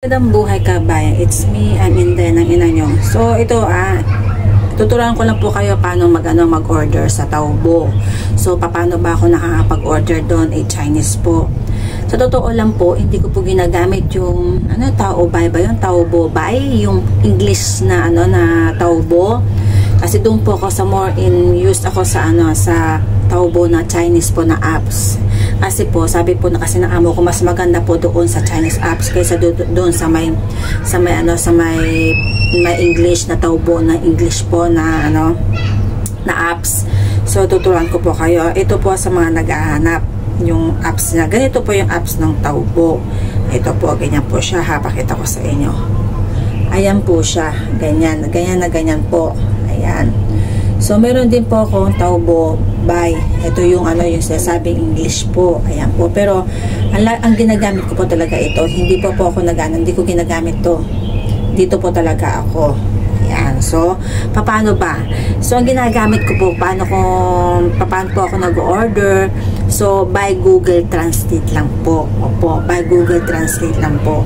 Magandang buhay kabayan, it's me, I'm Inday ng ina nyo. So ito tuturuan ko lang po kayo paano mag-order sa Taobao. So paano ba ako nakakapag-order doon? Chinese po. Sa totoo lang po, hindi ko po ginagamit yung Taobao ba yung Taobao buy, yung English na na Taobao. Kasi doon po ako sa more in use ako sa sa Taobao na Chinese po na apps. Kasi po, sabi po na kasi ng amo ko, mas maganda po doon sa Chinese apps kaysa doon sa may English na Taobao na English po na na apps. So tuturuan ko po kayo. Ito po sa mga naghahanap yung apps na ganito po yung apps ng Taobao. Ito po, ganyan po siya. Pakita ko sa inyo. Ayan po siya. Ganyan na ganyan po. Ayan. So meron din po akong Taobao buy. Ito yung yung sinasabing English po. Ayan po. Pero ang ginagamit ko po talaga ito. Hindi po ako hindi ko ginagamit to. Dito po talaga ako. Ayan. So paano ba? So ang ginagamit ko po, paano po ako nag-order? So by Google Translate lang po. Opo, by Google Translate lang po.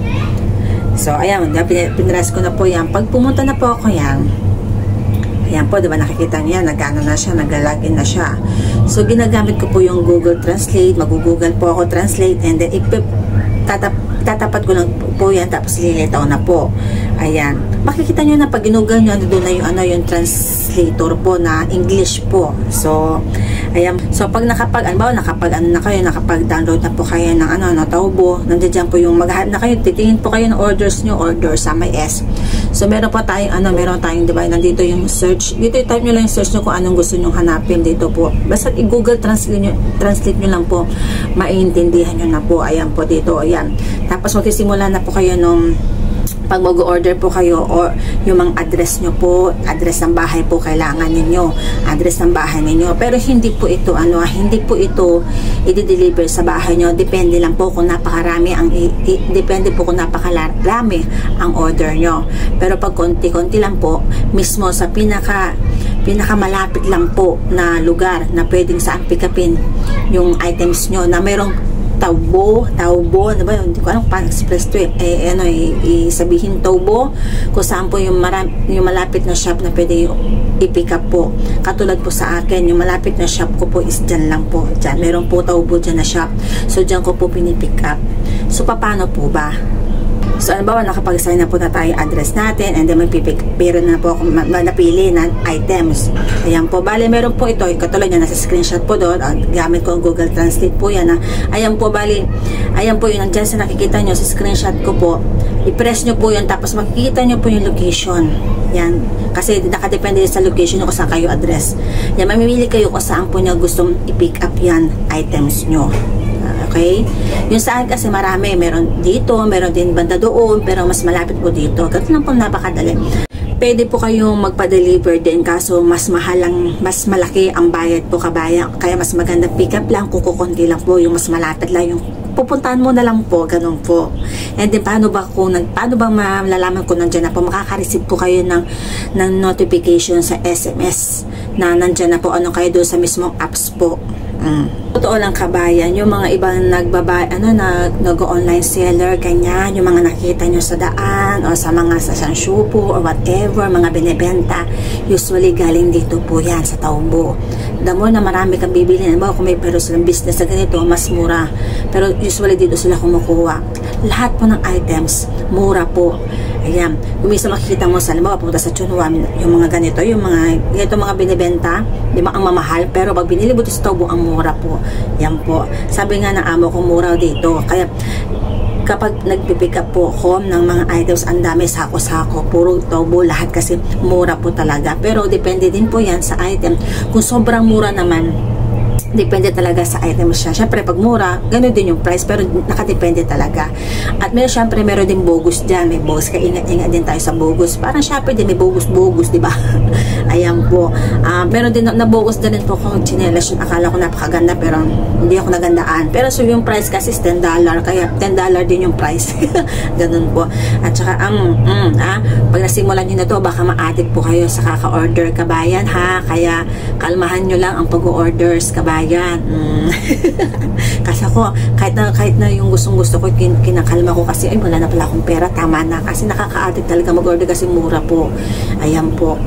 So ayan, pinress ko na po yan. Pag pumunta na po ako yan, ayan po, diba nakikita niya, na siya, nag-login na siya. So, ginagamit ko po yung Google Translate, mag-google po ako Translate, and then tatapat ko lang po yan, tapos lilitaw na po. Ayan. Makikita nyo na pag ginugol nyo, doon na yung translator po na English po. So, ayan. So, pag nakapag-download na po kayo ng Taobao, nandiyan po yung maghahanap na kayo, titingin po kayo ng orders nyo, order sa may S. So, meron po tayong meron tayong, diba, nandito yung search. Dito i-type nyo lang yung search nyo kung anong gusto nyo hanapin dito po. Basta i-Google Translate nyo lang po, maiintindihan nyo na po. Ayan po dito, ayan. Tapos magsisimula na po kayo nung pag mag-order po kayo or yung mga address nyo po, address ng bahay po kailangan ninyo, address ng bahay ninyo. Pero hindi po ito hindi po ito i-deliver sa bahay nyo. Depende lang po kung napakarami depende po kung napakarami ang order nyo. Pero pag konti-konti lang po, mismo sa pinakamalapit lang po na lugar na pwedeng saan pick upin yung items nyo na mayroong Taobao, diba? Hindi ko alam paano express to sabihin Taobao, kung saan po yung malapit na shop na pwede i-pick up po. Katulad po sa akin, yung malapit na shop ko po is dyan lang po. Dyan, meron po Taobao dyan na shop. So, dyan ko po pinipick up. So, paano po ba? So, nakapag-sign na po na tayo address natin, and then pero na po ako napili na items. Ayan po. Bali, meron po ito. Katulad niya, nasa screenshot po doon. Gamit ko ang Google Translate po yan. Ayan po, bali. Ayan po yung nandyan sa nakikita nyo sa screenshot ko po. I-press nyo po yun, tapos makikita nyo po yung location. Yan. Kasi nakadepende sa location nyo kung saan kayo address. Yan, mamimili kayo kung saan po nyo gustong i-pick up yan items nyo. Okay? Yung saan kasi marami, meron dito, meron din banda doon, pero mas malapit po dito. Ganito lang po, napakadali. Pwede po kayong magpa-deliver din, kaso mas malaki ang bayad po kabayan. Kaya mas maganda pick up lang, kukunti lang po, yung mas malapit lang, yung pupuntahan mo na lang po, ganun po. And then, paano ba malalaman ko nandiyan na po? Makaka-receive po kayo ng notification sa SMS na nandiyan na po, kayo doon sa mismong apps po. Totoo lang kabayan, yung mga ibang nag-online seller, ganyan, yung mga nakita nyo sa daan o sa mga sa Shanshupo or whatever, mga binibenta, usually galing dito po yan sa Taobao. Damo na marami kang bibili, kung may pero silang business na ganito, mas mura. Pero usually dito sila kumukuha. Lahat po ng items, mura po. Ayan, kung minsan makikita mo sa pumunta sa Chunwa, yung mga ganito, mga binibenta, di ba ang mamahal, pero pag binili mo sa Taobao, ang mura po. Yan po. Sabi nga ng amo ko, mura dito. Kaya kapag nagpipick up po ako ng mga items, ang dami, sako-sako, puro Taobao, lahat kasi mura po talaga. Pero depende din po yan sa item. Kung sobrang mura naman, depende talaga sa item siya. Syempre, pag mura, gano'n din yung price, pero nakadepende talaga. At syempre, meron din bogus dyan. May bogus, kaya ingat-ingat din tayo sa bogus. Parang Shopee din, may bogus-bogus, diba? Ayan po. Meron din na bogus din po kung chinelas yung akala ko napakaganda, pero hindi ako nagandaan. Pero so yung price kasi is $10, kaya $10 din yung price. Ganun po. At saka, pag nasimulan nyo na to, baka ma-addict po kayo sa kaka-order kabayan, ha? Kaya, kalmahan nyo lang ang pag-orders kabayan. kabayan. Kasi ako, kahit na yung gustong-gusto ko, kinakalma ko kasi, ay, wala na pala akong pera, tama na. Kasi nakaka-addict talaga mag-order kasi mura po. Ayan po.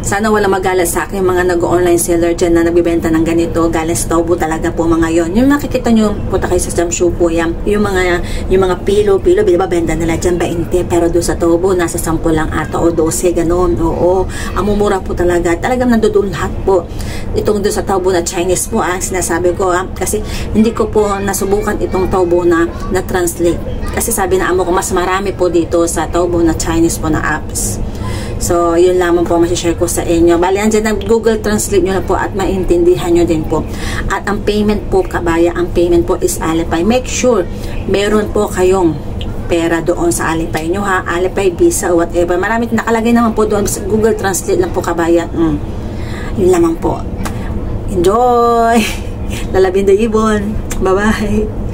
Sana wala magalit sa akin mga nag-online seller dyan na nagbibenta ng ganito. Galing sa Taubo talaga po mga yon. Yung nakikita nyo, punta kayo sa Jamshu po yan. Yung mga pilo, binabenta nila dyan 20. Pero doon sa Taubo, nasa 10 lang ata o 12, ganun. Oo, amumura po talaga. Talagang nandoon lahat po. Itong doon sa Taubo na Chinese po, sinasabi ko. Kasi hindi ko po nasubukan itong Taubo na translate. Kasi sabi na amo ko, mas marami po dito sa Taubo na Chinese po na apps. So, yun lamang po masishare ko sa inyo. Bali, andyan na Google Translate nyo na po at maintindihan nyo din po. At ang payment po, kabaya, ang payment po is Alipay. Make sure, meron po kayong pera doon sa Alipay nyo ha. Alipay, Visa, whatever. Marami nakalagay naman po doon sa Google Translate lang po, kabaya. Yun lamang po. Enjoy! Lalabing the ibon. Bye-bye!